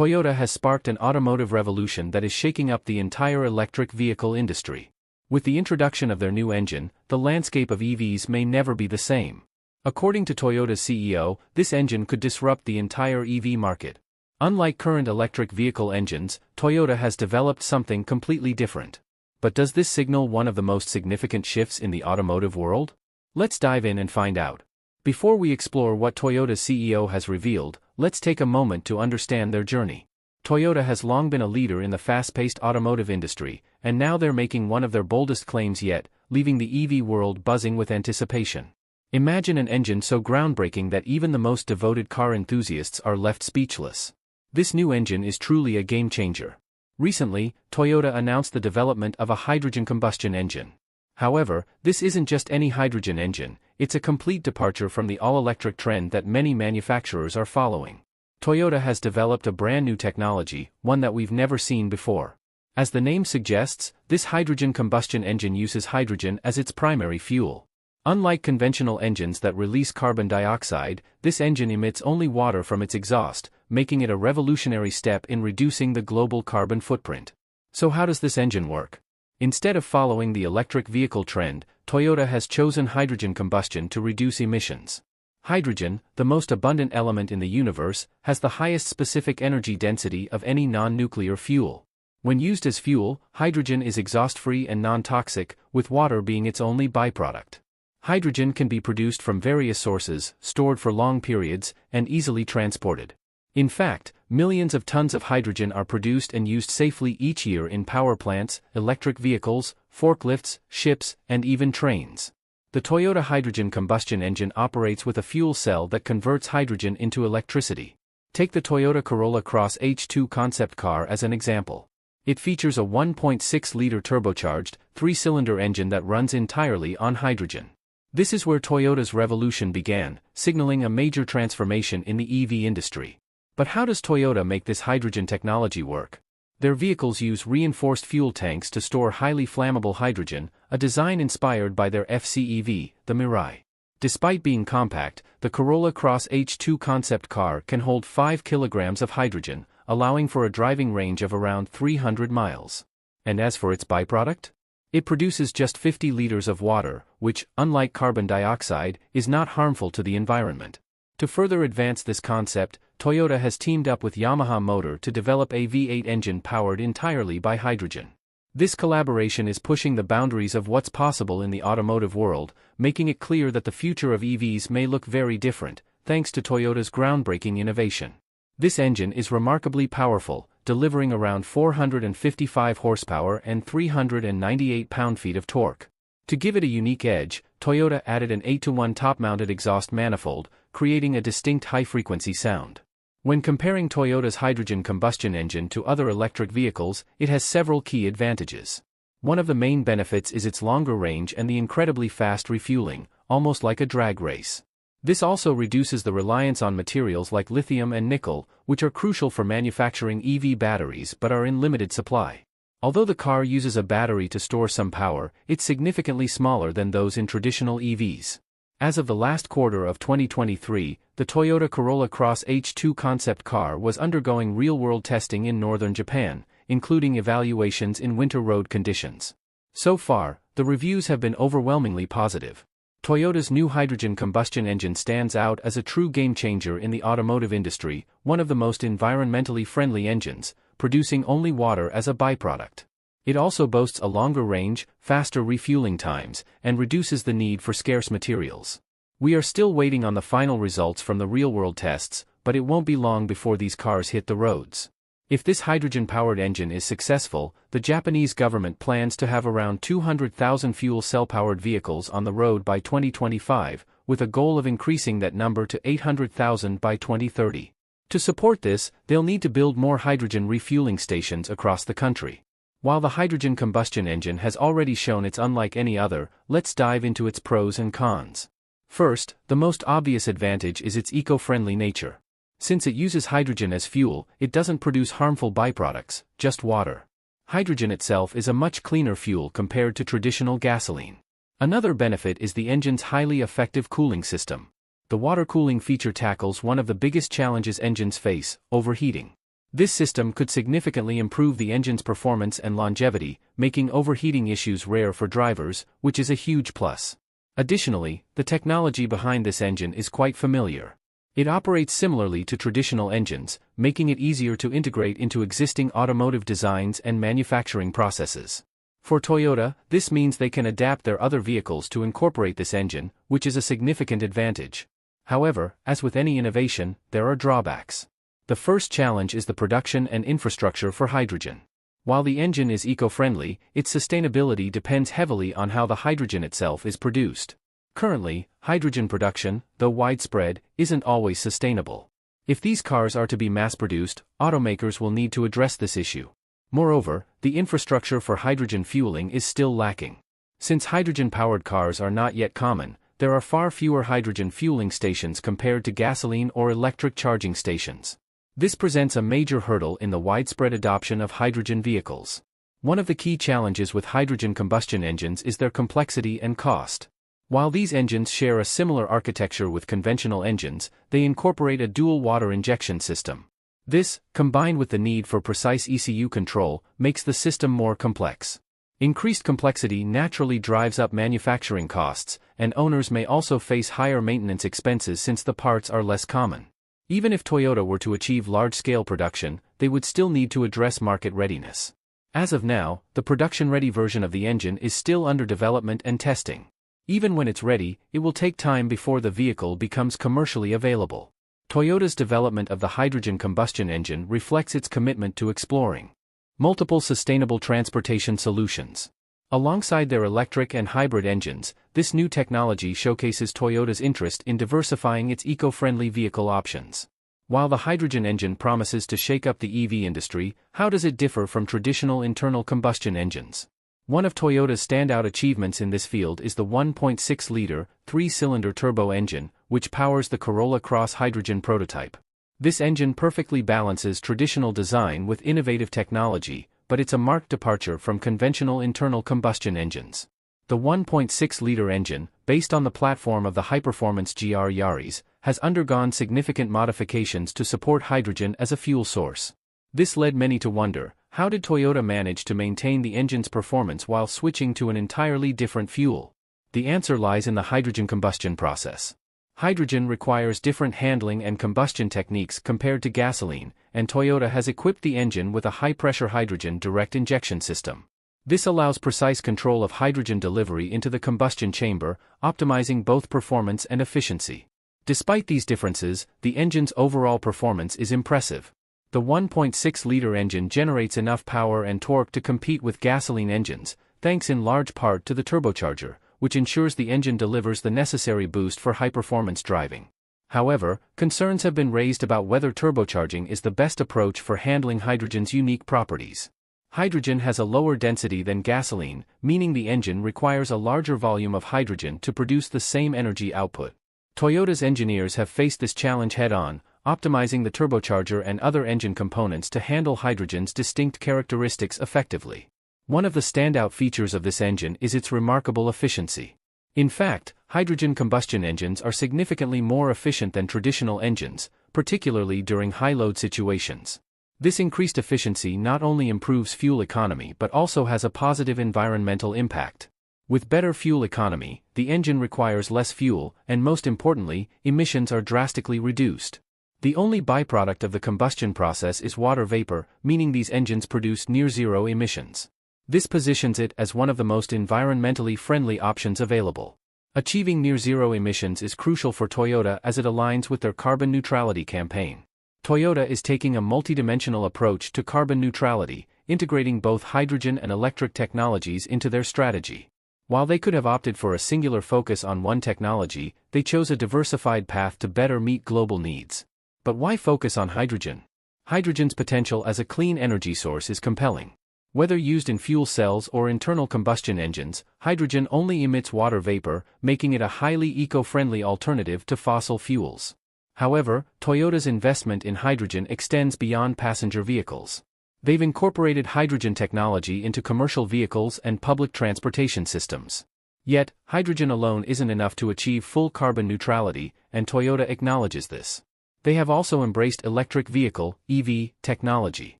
Toyota has sparked an automotive revolution that is shaking up the entire electric vehicle industry. With the introduction of their new engine, the landscape of EVs may never be the same. According to Toyota's CEO, this engine could disrupt the entire EV market. Unlike current electric vehicle engines, Toyota has developed something completely different. But does this signal one of the most significant shifts in the automotive world? Let's dive in and find out. Before we explore what Toyota's CEO has revealed, let's take a moment to understand their journey. Toyota has long been a leader in the fast-paced automotive industry, and now they're making one of their boldest claims yet, leaving the EV world buzzing with anticipation. Imagine an engine so groundbreaking that even the most devoted car enthusiasts are left speechless. This new engine is truly a game-changer. Recently, Toyota announced the development of a hydrogen combustion engine. However, this isn't just any hydrogen engine, it's a complete departure from the all-electric trend that many manufacturers are following. Toyota has developed a brand new technology, one that we've never seen before. As the name suggests, this hydrogen combustion engine uses hydrogen as its primary fuel. Unlike conventional engines that release carbon dioxide, this engine emits only water from its exhaust, making it a revolutionary step in reducing the global carbon footprint. So how does this engine work? Instead of following the electric vehicle trend, Toyota has chosen hydrogen combustion to reduce emissions. Hydrogen, the most abundant element in the universe, has the highest specific energy density of any non-nuclear fuel. When used as fuel, hydrogen is exhaust-free and non-toxic, with water being its only byproduct. Hydrogen can be produced from various sources, stored for long periods, and easily transported. In fact, millions of tons of hydrogen are produced and used safely each year in power plants, electric vehicles, forklifts, ships, and even trains. The Toyota hydrogen combustion engine operates with a fuel cell that converts hydrogen into electricity. Take the Toyota Corolla Cross H2 concept car as an example. It features a 1.6-liter turbocharged, 3-cylinder engine that runs entirely on hydrogen. This is where Toyota's revolution began, signaling a major transformation in the EV industry. But how does Toyota make this hydrogen technology work? Their vehicles use reinforced fuel tanks to store highly flammable hydrogen, a design inspired by their FCEV, the Mirai. Despite being compact, the Corolla Cross H2 concept car can hold 5 kilograms of hydrogen, allowing for a driving range of around 300 miles. And as for its byproduct? It produces just 50 liters of water, which, unlike carbon dioxide, is not harmful to the environment. To further advance this concept, Toyota has teamed up with Yamaha Motor to develop a V8 engine powered entirely by hydrogen. This collaboration is pushing the boundaries of what's possible in the automotive world, making it clear that the future of EVs may look very different, thanks to Toyota's groundbreaking innovation. This engine is remarkably powerful, delivering around 455 horsepower and 398 pound-feet of torque. To give it a unique edge, Toyota added an 8-to-1 top-mounted exhaust manifold, creating a distinct high-frequency sound. When comparing Toyota's hydrogen combustion engine to other electric vehicles, it has several key advantages. One of the main benefits is its longer range and the incredibly fast refueling, almost like a drag race. This also reduces the reliance on materials like lithium and nickel, which are crucial for manufacturing EV batteries but are in limited supply. Although the car uses a battery to store some power, it's significantly smaller than those in traditional EVs. As of the last quarter of 2023, the Toyota Corolla Cross H2 concept car was undergoing real-world testing in northern Japan, including evaluations in winter road conditions. So far, the reviews have been overwhelmingly positive. Toyota's new hydrogen combustion engine stands out as a true game-changer in the automotive industry, one of the most environmentally friendly engines, producing only water as a byproduct. It also boasts a longer range, faster refueling times, and reduces the need for scarce materials. We are still waiting on the final results from the real-world tests, but it won't be long before these cars hit the roads. If this hydrogen-powered engine is successful, the Japanese government plans to have around 200,000 fuel cell-powered vehicles on the road by 2025, with a goal of increasing that number to 800,000 by 2030. To support this, they'll need to build more hydrogen refueling stations across the country. While the hydrogen combustion engine has already shown it's unlike any other, let's dive into its pros and cons. First, the most obvious advantage is its eco-friendly nature. Since it uses hydrogen as fuel, it doesn't produce harmful byproducts, just water. Hydrogen itself is a much cleaner fuel compared to traditional gasoline. Another benefit is the engine's highly effective cooling system. The water cooling feature tackles one of the biggest challenges engines face, overheating. This system could significantly improve the engine's performance and longevity, making overheating issues rare for drivers, which is a huge plus. Additionally, the technology behind this engine is quite familiar. It operates similarly to traditional engines, making it easier to integrate into existing automotive designs and manufacturing processes. For Toyota, this means they can adapt their other vehicles to incorporate this engine, which is a significant advantage. However, as with any innovation, there are drawbacks. The first challenge is the production and infrastructure for hydrogen. While the engine is eco-friendly, its sustainability depends heavily on how the hydrogen itself is produced. Currently, hydrogen production, though widespread, isn't always sustainable. If these cars are to be mass-produced, automakers will need to address this issue. Moreover, the infrastructure for hydrogen fueling is still lacking. Since hydrogen-powered cars are not yet common, there are far fewer hydrogen fueling stations compared to gasoline or electric charging stations. This presents a major hurdle in the widespread adoption of hydrogen vehicles. One of the key challenges with hydrogen combustion engines is their complexity and cost. While these engines share a similar architecture with conventional engines, they incorporate a dual water injection system. This, combined with the need for precise ECU control, makes the system more complex. Increased complexity naturally drives up manufacturing costs, and owners may also face higher maintenance expenses since the parts are less common. Even if Toyota were to achieve large-scale production, they would still need to address market readiness. As of now, the production-ready version of the engine is still under development and testing. Even when it's ready, it will take time before the vehicle becomes commercially available. Toyota's development of the hydrogen combustion engine reflects its commitment to exploring multiple sustainable transportation solutions. Alongside their electric and hybrid engines, this new technology showcases Toyota's interest in diversifying its eco-friendly vehicle options. While the hydrogen engine promises to shake up the EV industry, how does it differ from traditional internal combustion engines? One of Toyota's standout achievements in this field is the 1.6-liter, 3-cylinder turbo engine, which powers the Corolla Cross hydrogen prototype. This engine perfectly balances traditional design with innovative technology, but it's a marked departure from conventional internal combustion engines. The 1.6-liter engine, based on the platform of the high-performance GR Yaris, has undergone significant modifications to support hydrogen as a fuel source. This led many to wonder, how did Toyota manage to maintain the engine's performance while switching to an entirely different fuel? The answer lies in the hydrogen combustion process. Hydrogen requires different handling and combustion techniques compared to gasoline, and Toyota has equipped the engine with a high-pressure hydrogen direct injection system. This allows precise control of hydrogen delivery into the combustion chamber, optimizing both performance and efficiency. Despite these differences, the engine's overall performance is impressive. The 1.6-liter engine generates enough power and torque to compete with gasoline engines, thanks in large part to the turbocharger, which ensures the engine delivers the necessary boost for high-performance driving. However, concerns have been raised about whether turbocharging is the best approach for handling hydrogen's unique properties. Hydrogen has a lower density than gasoline, meaning the engine requires a larger volume of hydrogen to produce the same energy output. Toyota's engineers have faced this challenge head-on, optimizing the turbocharger and other engine components to handle hydrogen's distinct characteristics effectively. One of the standout features of this engine is its remarkable efficiency. In fact, hydrogen combustion engines are significantly more efficient than traditional engines, particularly during high-load situations. This increased efficiency not only improves fuel economy but also has a positive environmental impact. With better fuel economy, the engine requires less fuel, and most importantly, emissions are drastically reduced. The only byproduct of the combustion process is water vapor, meaning these engines produce near-zero emissions. This positions it as one of the most environmentally friendly options available. Achieving near-zero emissions is crucial for Toyota as it aligns with their carbon neutrality campaign. Toyota is taking a multidimensional approach to carbon neutrality, integrating both hydrogen and electric technologies into their strategy. While they could have opted for a singular focus on one technology, they chose a diversified path to better meet global needs. But why focus on hydrogen? Hydrogen's potential as a clean energy source is compelling. Whether used in fuel cells or internal combustion engines, hydrogen only emits water vapor, making it a highly eco-friendly alternative to fossil fuels. However, Toyota's investment in hydrogen extends beyond passenger vehicles. They've incorporated hydrogen technology into commercial vehicles and public transportation systems. Yet, hydrogen alone isn't enough to achieve full carbon neutrality, and Toyota acknowledges this. They have also embraced electric vehicle (EV) technology.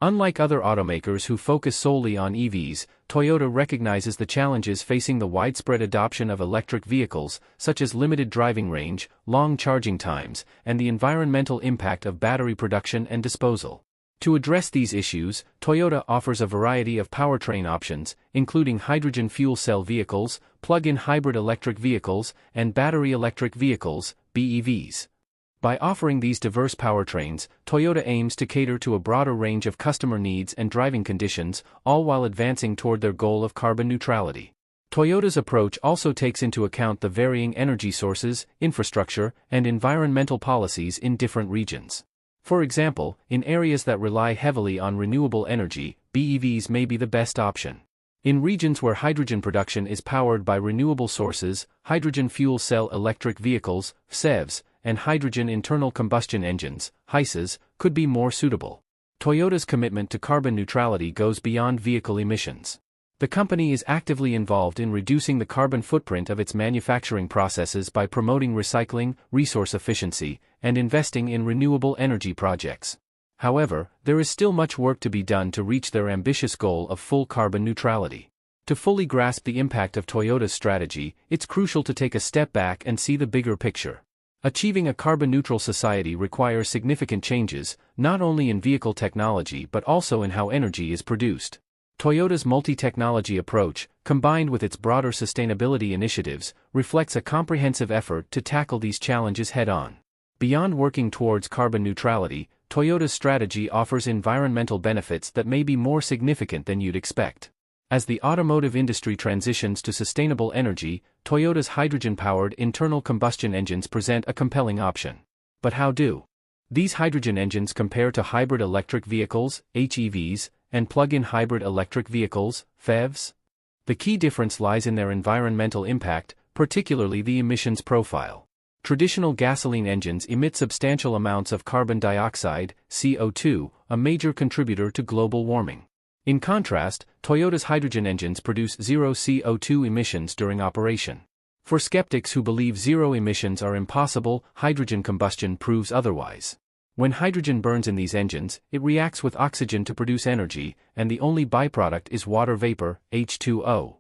Unlike other automakers who focus solely on EVs, Toyota recognizes the challenges facing the widespread adoption of electric vehicles, such as limited driving range, long charging times, and the environmental impact of battery production and disposal. To address these issues, Toyota offers a variety of powertrain options, including hydrogen fuel cell vehicles, plug-in hybrid electric vehicles, and battery electric vehicles, BEVs. By offering these diverse powertrains, Toyota aims to cater to a broader range of customer needs and driving conditions, all while advancing toward their goal of carbon neutrality. Toyota's approach also takes into account the varying energy sources, infrastructure, and environmental policies in different regions. For example, in areas that rely heavily on renewable energy, BEVs may be the best option. In regions where hydrogen production is powered by renewable sources, hydrogen fuel cell electric vehicles, (HCEVs), and hydrogen internal combustion engines, (HYCEs), could be more suitable. Toyota's commitment to carbon neutrality goes beyond vehicle emissions. The company is actively involved in reducing the carbon footprint of its manufacturing processes by promoting recycling, resource efficiency, and investing in renewable energy projects. However, there is still much work to be done to reach their ambitious goal of full carbon neutrality. To fully grasp the impact of Toyota's strategy, it's crucial to take a step back and see the bigger picture. Achieving a carbon-neutral society requires significant changes, not only in vehicle technology but also in how energy is produced. Toyota's multi-technology approach, combined with its broader sustainability initiatives, reflects a comprehensive effort to tackle these challenges head-on. Beyond working towards carbon neutrality, Toyota's strategy offers environmental benefits that may be more significant than you'd expect. As the automotive industry transitions to sustainable energy, Toyota's hydrogen-powered internal combustion engines present a compelling option. But how do these hydrogen engines compare to hybrid electric vehicles, HEVs, and plug-in hybrid electric vehicles, PHEVs? The key difference lies in their environmental impact, particularly the emissions profile. Traditional gasoline engines emit substantial amounts of carbon dioxide, CO2, a major contributor to global warming. In contrast, Toyota's hydrogen engines produce zero CO2 emissions during operation. For skeptics who believe zero emissions are impossible, hydrogen combustion proves otherwise. When hydrogen burns in these engines, it reacts with oxygen to produce energy, and the only byproduct is water vapor, H2O.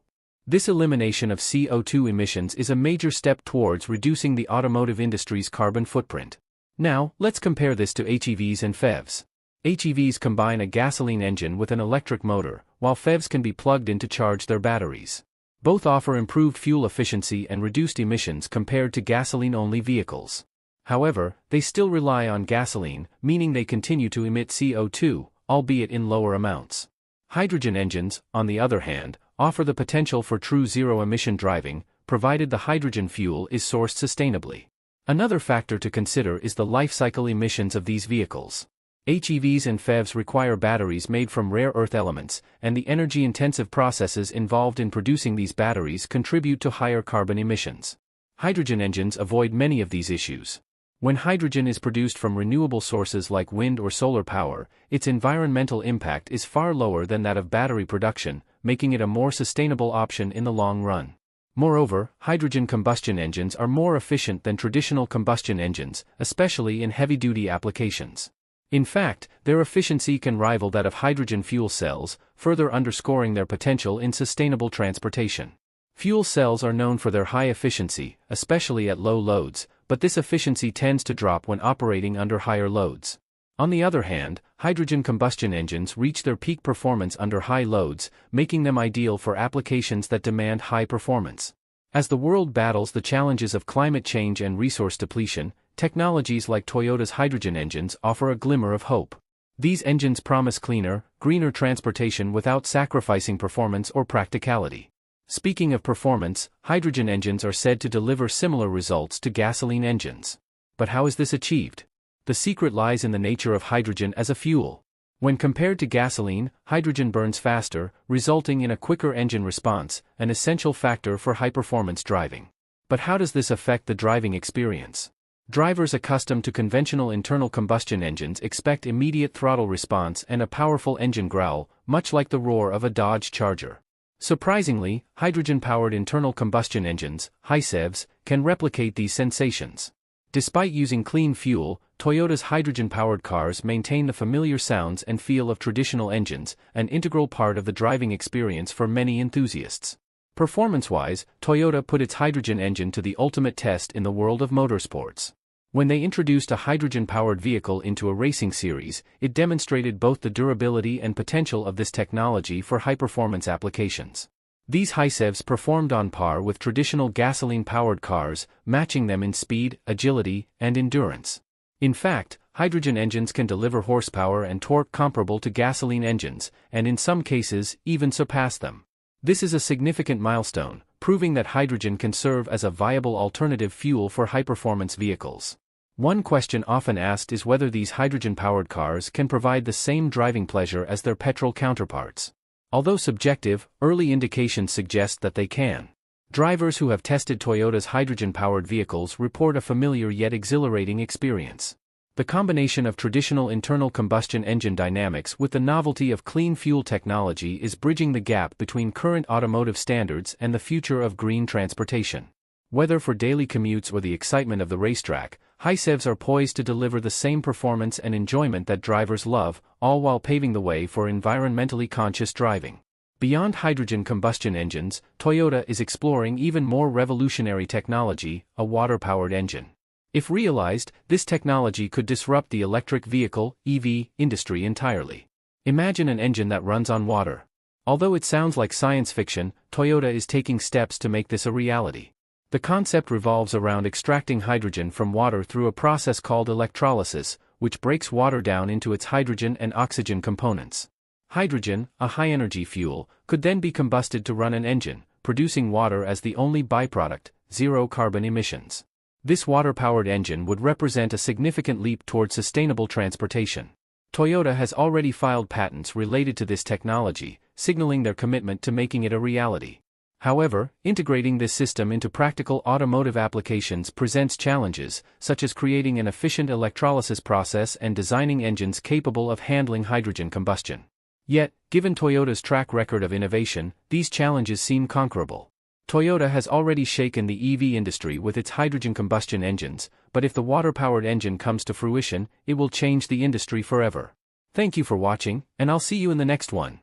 This elimination of CO2 emissions is a major step towards reducing the automotive industry's carbon footprint. Now, let's compare this to HEVs and PHEVs. HEVs combine a gasoline engine with an electric motor, while PHEVs can be plugged in to charge their batteries. Both offer improved fuel efficiency and reduced emissions compared to gasoline-only vehicles. However, they still rely on gasoline, meaning they continue to emit CO2, albeit in lower amounts. Hydrogen engines, on the other hand, offer the potential for true zero-emission driving, provided the hydrogen fuel is sourced sustainably. Another factor to consider is the life cycle emissions of these vehicles. HEVs and PHEVs require batteries made from rare earth elements, and the energy-intensive processes involved in producing these batteries contribute to higher carbon emissions. Hydrogen engines avoid many of these issues. When hydrogen is produced from renewable sources like wind or solar power, its environmental impact is far lower than that of battery production, making it a more sustainable option in the long run. Moreover, hydrogen combustion engines are more efficient than traditional combustion engines, especially in heavy-duty applications. In fact, their efficiency can rival that of hydrogen fuel cells, further underscoring their potential in sustainable transportation. Fuel cells are known for their high efficiency, especially at low loads, but this efficiency tends to drop when operating under higher loads. On the other hand, hydrogen combustion engines reach their peak performance under high loads, making them ideal for applications that demand high performance. As the world battles the challenges of climate change and resource depletion, technologies like Toyota's hydrogen engines offer a glimmer of hope. These engines promise cleaner, greener transportation without sacrificing performance or practicality. Speaking of performance, hydrogen engines are said to deliver similar results to gasoline engines. But how is this achieved? The secret lies in the nature of hydrogen as a fuel. When compared to gasoline, hydrogen burns faster, resulting in a quicker engine response, an essential factor for high-performance driving. But how does this affect the driving experience? Drivers accustomed to conventional internal combustion engines expect immediate throttle response and a powerful engine growl, much like the roar of a Dodge Charger. Surprisingly, hydrogen-powered internal combustion engines, HYCEVs, can replicate these sensations. Despite using clean fuel, Toyota's hydrogen-powered cars maintain the familiar sounds and feel of traditional engines, an integral part of the driving experience for many enthusiasts. Performance-wise, Toyota put its hydrogen engine to the ultimate test in the world of motorsports. When they introduced a hydrogen-powered vehicle into a racing series, it demonstrated both the durability and potential of this technology for high-performance applications. These HyCEVs performed on par with traditional gasoline-powered cars, matching them in speed, agility, and endurance. In fact, hydrogen engines can deliver horsepower and torque comparable to gasoline engines, and in some cases, even surpass them. This is a significant milestone, proving that hydrogen can serve as a viable alternative fuel for high-performance vehicles. One question often asked is whether these hydrogen-powered cars can provide the same driving pleasure as their petrol counterparts. Although subjective, early indications suggest that they can. Drivers who have tested Toyota's hydrogen-powered vehicles report a familiar yet exhilarating experience. The combination of traditional internal combustion engine dynamics with the novelty of clean fuel technology is bridging the gap between current automotive standards and the future of green transportation. Whether for daily commutes or the excitement of the racetrack, HyCEVs are poised to deliver the same performance and enjoyment that drivers love, all while paving the way for environmentally conscious driving. Beyond hydrogen combustion engines, Toyota is exploring even more revolutionary technology, a water-powered engine. If realized, this technology could disrupt the electric vehicle (EV) industry entirely. Imagine an engine that runs on water. Although it sounds like science fiction, Toyota is taking steps to make this a reality. The concept revolves around extracting hydrogen from water through a process called electrolysis, which breaks water down into its hydrogen and oxygen components. Hydrogen, a high-energy fuel, could then be combusted to run an engine, producing water as the only byproduct, zero carbon emissions. This water-powered engine would represent a significant leap toward sustainable transportation. Toyota has already filed patents related to this technology, signaling their commitment to making it a reality. However, integrating this system into practical automotive applications presents challenges, such as creating an efficient electrolysis process and designing engines capable of handling hydrogen combustion. Yet, given Toyota's track record of innovation, these challenges seem conquerable. Toyota has already shaken the EV industry with its hydrogen combustion engines, but if the water-powered engine comes to fruition, it will change the industry forever. Thank you for watching, and I'll see you in the next one.